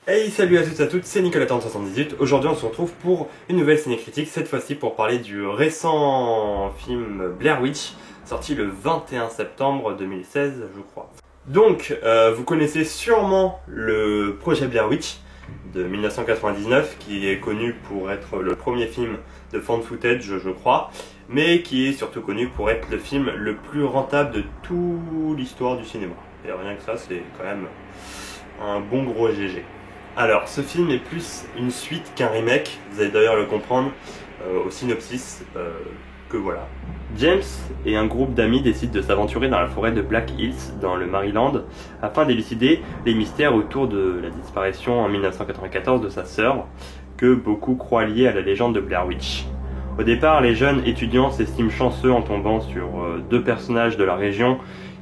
Hey, salut à toutes et à toutes, c'est Nicolas3078. Aujourd'hui on se retrouve pour une nouvelle ciné-critique, cette fois-ci pour parler du récent film Blair Witch, sorti le 21 septembre 2016 je crois. Donc, vous connaissez sûrement le projet Blair Witch de 1999, qui est connu pour être le premier film de found footage je crois, mais qui est surtout connu pour être le film le plus rentable de toute l'histoire du cinéma. Et rien que ça, c'est quand même un bon gros GG. Alors, ce film est plus une suite qu'un remake, vous allez d'ailleurs le comprendre au synopsis que voilà. James et un groupe d'amis décident de s'aventurer dans la forêt de Black Hills, dans le Maryland, afin d'élucider les mystères autour de la disparition en 1994 de sa sœur, que beaucoup croient liée à la légende de Blair Witch. Au départ, les jeunes étudiants s'estiment chanceux en tombant sur deux personnages de la région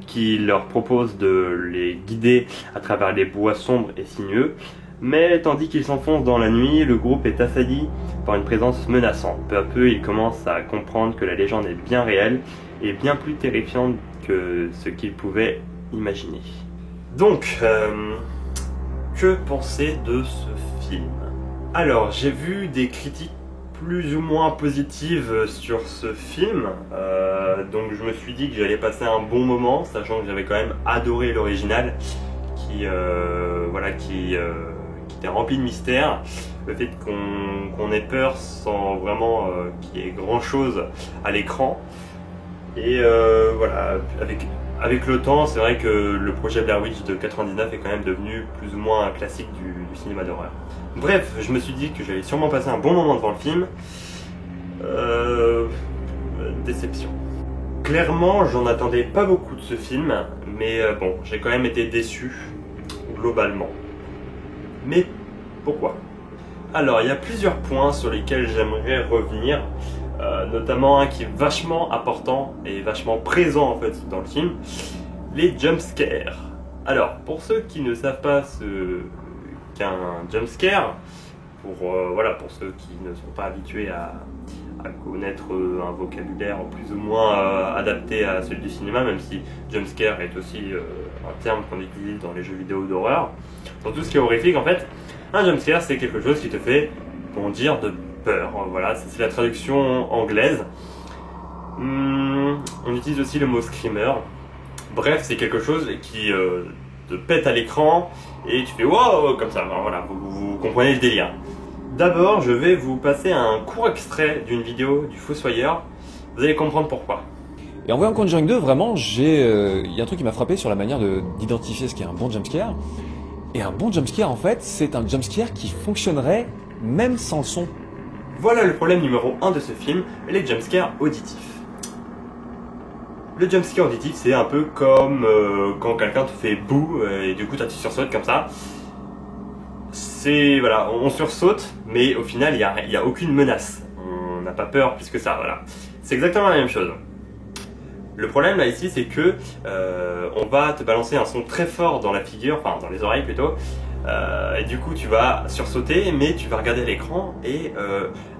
qui leur proposent de les guider à travers les bois sombres et sinueux. Mais tandis qu'ils s'enfoncent dans la nuit, le groupe est assailli par une présence menaçante. Peu à peu, ils commencent à comprendre que la légende est bien réelle et bien plus terrifiante que ce qu'ils pouvaient imaginer. Donc, que penser de ce film? Alors, j'ai vu des critiques plus ou moins positives sur ce film, donc je me suis dit que j'allais passer un bon moment, sachant que j'avais quand même adoré l'original, qui était rempli de mystères, le fait qu'on ait peur sans vraiment qu'il y ait grand chose à l'écran. Et voilà, avec le temps, c'est vrai que le projet Blair Witch de 99 est quand même devenu plus ou moins un classique du cinéma d'horreur. Bref, je me suis dit que j'allais sûrement passer un bon moment devant le film. Déception. Clairement, j'en attendais pas beaucoup de ce film, mais bon, j'ai quand même été déçu, globalement. Mais pourquoi? Alors, il y a plusieurs points sur lesquels j'aimerais revenir, notamment un qui est vachement important et vachement présent en fait dans le film, les jumpscares. Alors, pour ceux qui ne savent pas ce qu'est un jumpscare, pour ceux qui ne sont pas habitués à connaître un vocabulaire plus ou moins adapté à celui du cinéma, même si jumpscare est aussi un terme qu'on utilise dans les jeux vidéo d'horreur. Dans tout ce qui est horrifique, en fait, un jumpscare c'est quelque chose qui te fait bondir de peur. Voilà, c'est la traduction anglaise. On utilise aussi le mot screamer. Bref, c'est quelque chose qui te pète à l'écran et tu fais wow comme ça. Alors, voilà, vous comprenez le délire. D'abord, je vais vous passer un court extrait d'une vidéo du Fossoyeur. Vous allez comprendre pourquoi. Et en voyant Conjuring 2, vraiment, il y a un truc qui m'a frappé sur la manière d'identifier ce qu'est un bon jumpscare. Et un bon jumpscare, en fait, c'est un jumpscare qui fonctionnerait même sans le son. Voilà le problème numéro 1 de ce film, les jumpscares auditifs. Le jumpscare auditif, c'est un peu comme quand quelqu'un te fait bouh et du coup tu sursautes comme ça. Voilà, on sursaute, mais au final il y a aucune menace. On n'a pas peur plus que ça, voilà. C'est exactement la même chose. Le problème là ici, c'est que on va te balancer un son très fort dans la figure, enfin dans les oreilles plutôt, et du coup tu vas sursauter, mais tu vas regarder l'écran et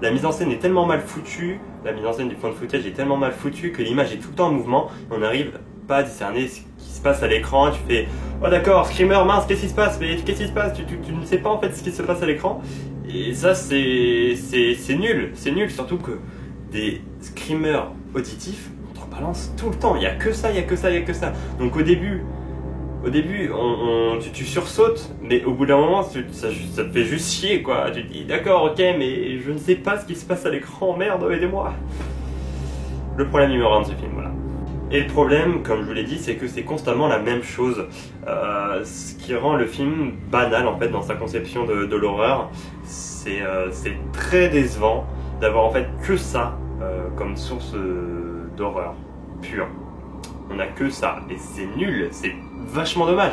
la mise en scène est tellement mal foutue, la mise en scène du found footage est tellement mal foutue que l'image est tout le temps en mouvement, et on n'arrive pas à discerner ce qui se passe à l'écran. Tu fais oh d'accord, screamer, mince, qu'est-ce qui se passe? Mais qu'est-ce qui se passe? Tu ne sais pas en fait ce qui se passe à l'écran, et ça c'est nul, surtout que des screamers auditifs balance tout le temps, il y a que ça. Donc au début tu sursautes, mais au bout d'un moment ça te fait juste chier quoi. Tu te dis d'accord, ok, mais je ne sais pas ce qui se passe à l'écran, merde, aidez-moi. Le problème numéro 1 de ce film, voilà. Et le problème, comme je vous l'ai dit, c'est que c'est constamment la même chose, ce qui rend le film banal en fait dans sa conception de l'horreur. C'est très décevant d'avoir en fait que ça comme source d'horreur pure. On a que ça et c'est nul, c'est vachement dommage.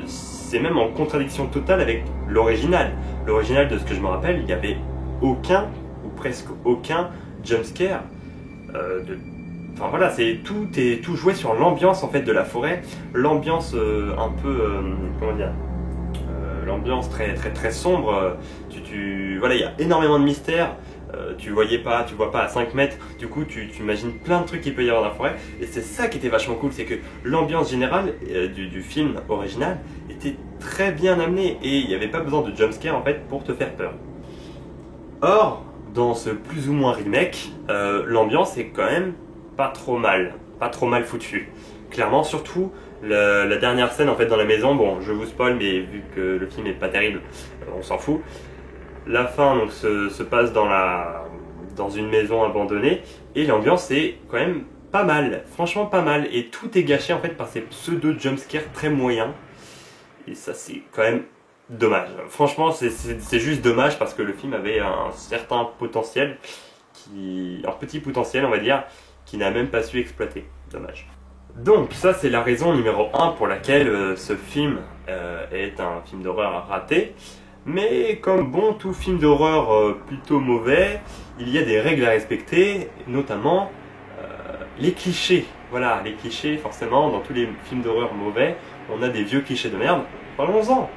C'est même en contradiction totale avec l'original. L'original, de ce que je me rappelle, il n'y avait aucun ou presque aucun jumpscare. Enfin voilà, tout joué sur l'ambiance en fait de la forêt, l'ambiance un peu comment dire, l'ambiance très très très sombre. Voilà, il y a énormément de mystères. Tu vois pas à 5 mètres, du coup tu imagines plein de trucs qu'il peut y avoir dans la forêt, et c'est ça qui était vachement cool, c'est que l'ambiance générale du film original était très bien amené et il n'y avait pas besoin de jumpscare en fait pour te faire peur. Or, dans ce plus ou moins remake, l'ambiance est quand même pas trop mal foutue. Clairement, surtout la dernière scène en fait dans la maison, bon je vous spoil mais vu que le film est pas terrible, on s'en fout. La fin donc se passe dans une maison abandonnée et l'ambiance est quand même pas mal, franchement pas mal, et tout est gâché en fait par ces pseudo jumpscares très moyens et ça c'est quand même dommage. Franchement c'est juste dommage parce que le film avait un certain potentiel, un petit potentiel on va dire, qui n'a même pas su exploiter, dommage. Donc ça c'est la raison numéro 1 pour laquelle ce film est un film d'horreur raté. Mais comme bon tout film d'horreur plutôt mauvais, il y a des règles à respecter, notamment les clichés. Voilà, les clichés forcément, dans tous les films d'horreur mauvais, on a des vieux clichés de merde, parlons-en.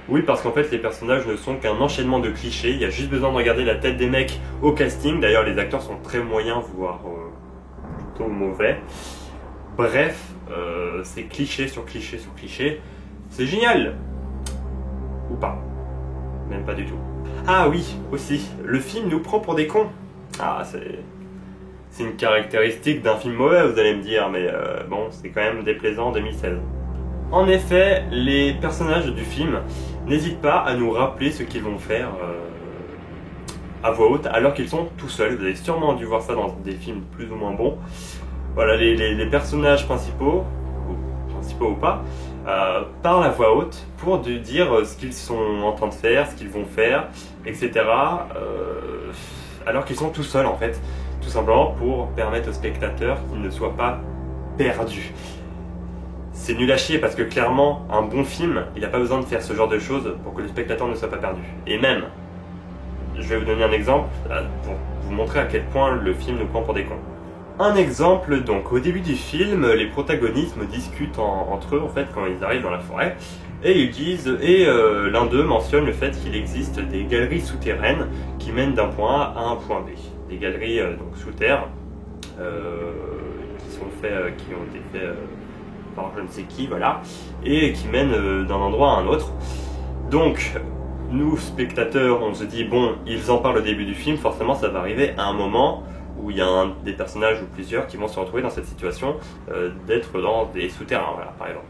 Oui, parce qu'en fait les personnages ne sont qu'un enchaînement de clichés, il y a juste besoin de regarder la tête des mecs au casting, d'ailleurs les acteurs sont très moyens, voire plutôt mauvais. Bref, c'est cliché sur cliché sur cliché, c'est génial. Ou pas. Même pas du tout. Ah oui, aussi, le film nous prend pour des cons. Ah, c'est une caractéristique d'un film mauvais, vous allez me dire, mais bon, c'est quand même déplaisant en 2016. En effet, les personnages du film n'hésitent pas à nous rappeler ce qu'ils vont faire à voix haute, alors qu'ils sont tout seuls. Vous avez sûrement dû voir ça dans des films plus ou moins bons. Voilà, les personnages principaux ou pas, parlent à voix haute pour dire ce qu'ils sont en train de faire, ce qu'ils vont faire, etc. Alors qu'ils sont tout seuls en fait, tout simplement pour permettre aux spectateurs qu'ils ne soient pas perdus. C'est nul à chier parce que clairement, un bon film, il n'a pas besoin de faire ce genre de choses pour que le spectateur ne soit pas perdu. Et même, je vais vous donner un exemple pour vous montrer à quel point le film nous prend pour des cons. Un exemple, donc au début du film, les protagonistes discutent entre eux en fait quand ils arrivent dans la forêt et ils disent, l'un d'eux mentionne le fait qu'il existe des galeries souterraines qui mènent d'un point A à un point B. Des galeries donc sous terre qui ont été faites par je ne sais qui, voilà, et qui mènent d'un endroit à un autre. Donc nous spectateurs, on se dit bon, ils en parlent au début du film, forcément ça va arriver à un moment où il y a un des personnages ou plusieurs qui vont se retrouver dans cette situation d'être dans des souterrains, voilà, par exemple.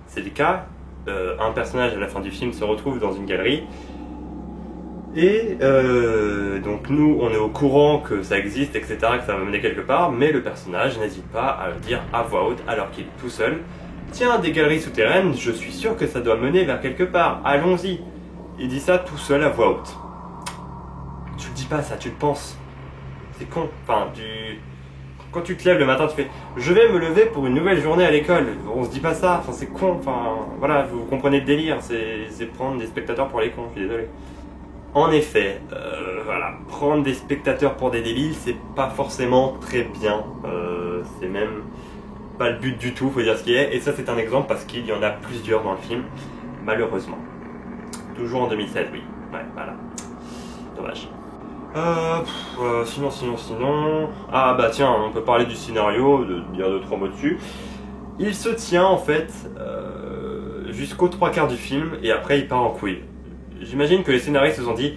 C'est le cas, un personnage à la fin du film se retrouve dans une galerie, et donc nous on est au courant que ça existe, etc., que ça va mener quelque part, mais le personnage n'hésite pas à le dire à voix haute alors qu'il est tout seul. Tiens, des galeries souterraines, je suis sûr que ça doit mener vers quelque part, allons-y. Il dit ça tout seul à voix haute. Tu le dis pas ça, tu le penses. C'est con, enfin, quand tu te lèves le matin, tu fais « Je vais me lever pour une nouvelle journée à l'école ». On se dit pas ça, enfin c'est con, enfin voilà, vous comprenez le délire, c'est prendre des spectateurs pour les cons, je suis désolé. En effet, voilà, prendre des spectateurs pour des débiles, c'est pas forcément très bien, c'est même pas le but du tout, faut dire ce qui est, et ça c'est un exemple parce qu'il y en a plusieurs dans le film, malheureusement. Toujours en 2016, oui, ouais, voilà, dommage. Sinon... Ah bah tiens, on peut parler du scénario, de dire 2-3 mots dessus. Il se tient en fait jusqu'aux 3/4 du film et après il part en couille. J'imagine que les scénaristes se sont dit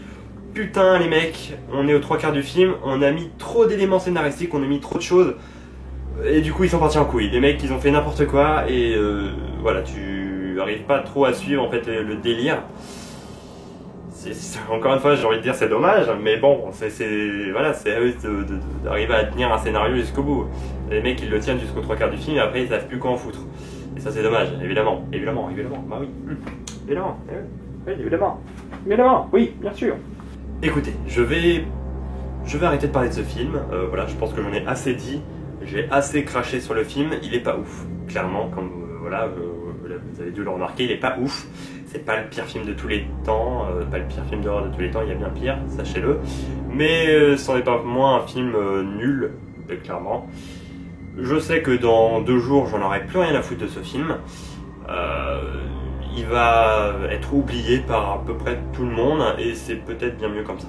putain les mecs, on est aux 3/4 du film, on a mis trop d'éléments scénaristiques, on a mis trop de choses et du coup ils sont partis en couille. Les mecs ils ont fait n'importe quoi et voilà, tu arrives pas trop à suivre en fait le délire. Encore une fois, j'ai envie de dire c'est dommage, mais bon, voilà, c'est à eux d'arriver à tenir un scénario jusqu'au bout. Les mecs ils le tiennent jusqu'aux 3/4 du film et après ils savent plus quoi en foutre. Et ça c'est dommage, évidemment, bah oui, évidemment, oui, évidemment, oui, bien sûr. Écoutez, je vais arrêter de parler de ce film, voilà, je pense que j'en ai assez dit, j'ai assez craché sur le film, il est pas ouf, clairement, comme voilà, vous avez dû le remarquer, il est pas ouf. C'est pas le pire film de tous les temps, pas le pire film d'horreur de tous les temps, il y a bien pire, sachez-le. Mais c'en est pas moins un film nul, clairement. Je sais que dans 2 jours, j'en aurai plus rien à foutre de ce film. Il va être oublié par à peu près tout le monde, et c'est peut-être bien mieux comme ça.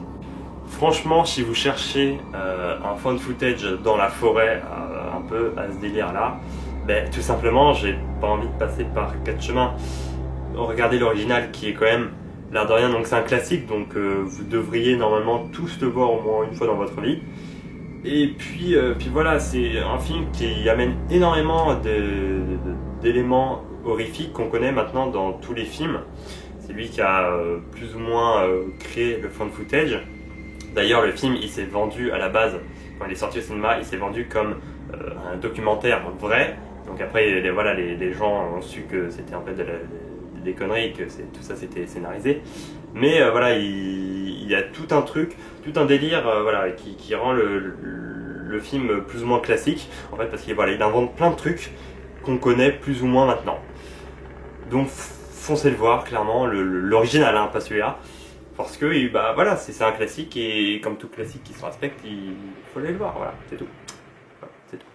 Franchement, si vous cherchez un found footage dans la forêt, un peu à ce délire-là, ben, tout simplement, j'ai pas envie de passer par 4 chemins. regardez l'original qui est quand même, l'air de rien, donc c'est un classique, donc vous devriez normalement tous le voir au moins une fois dans votre vie. Et puis voilà, c'est un film qui amène énormément d'éléments horrifiques qu'on connaît maintenant dans tous les films. C'est lui qui a plus ou moins créé le found footage. D'ailleurs, le film, il s'est vendu à la base, quand il est sorti au cinéma, il s'est vendu comme un documentaire vrai. Donc après, les gens ont su que c'était en fait des conneries, que tout ça c'était scénarisé. Mais voilà, il y a tout un truc, tout un délire voilà, qui rend le film plus ou moins classique. En fait, parce qu'il voilà, il invente plein de trucs qu'on connaît plus ou moins maintenant. Donc foncez le voir, clairement, l'original, hein, pas celui-là. Parce que bah, voilà, c'est un classique et comme tout classique qui se respecte, il faut aller le voir, voilà, c'est tout. Voilà, c'est tout.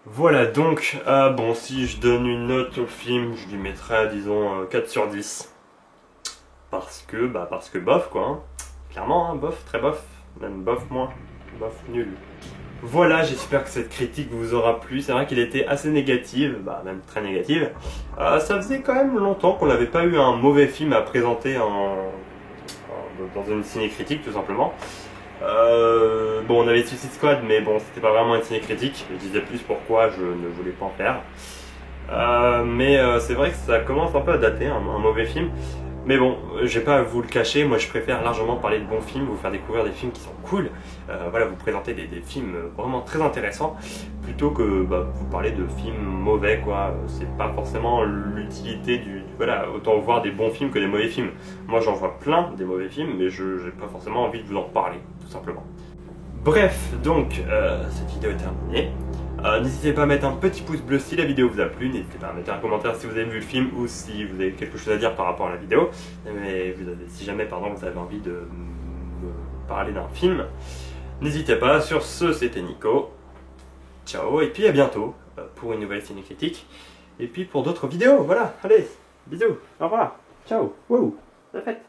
Voilà, donc, bon, si je donne une note au film, je lui mettrais, disons, 4 sur 10. Parce que bof, quoi. Hein. Clairement, hein, bof, très bof, même bof moins, bof nul. Voilà, j'espère que cette critique vous aura plu. C'est vrai qu'elle était assez négative, bah même très négative. Ça faisait quand même longtemps qu'on n'avait pas eu un mauvais film à présenter dans une ciné-critique, tout simplement. Bon, on avait Suicide Squad, mais bon, c'était pas vraiment une ciné-critique. Je disais plus pourquoi je ne voulais pas en faire. Mais c'est vrai que ça commence un peu à dater, un mauvais film. Mais bon, je vais pas vous le cacher, moi je préfère largement parler de bons films, vous faire découvrir des films qui sont cool, voilà, vous présenter des films vraiment très intéressants, plutôt que vous parler de films mauvais, quoi. C'est pas forcément l'utilité voilà, autant voir des bons films que des mauvais films. Moi j'en vois plein des mauvais films, mais je n'ai pas forcément envie de vous en reparler, tout simplement. Bref, donc, cette vidéo est terminée. N'hésitez pas à mettre un petit pouce bleu si la vidéo vous a plu, n'hésitez pas à mettre un commentaire si vous avez vu le film ou si vous avez quelque chose à dire par rapport à la vidéo. Mais si jamais vous avez envie de me parler d'un film, n'hésitez pas. Sur ce, c'était Nico. Ciao et puis à bientôt pour une nouvelle ciné-critique. Et puis pour d'autres vidéos, voilà, allez, bisous, au revoir, ciao, wow, la fête.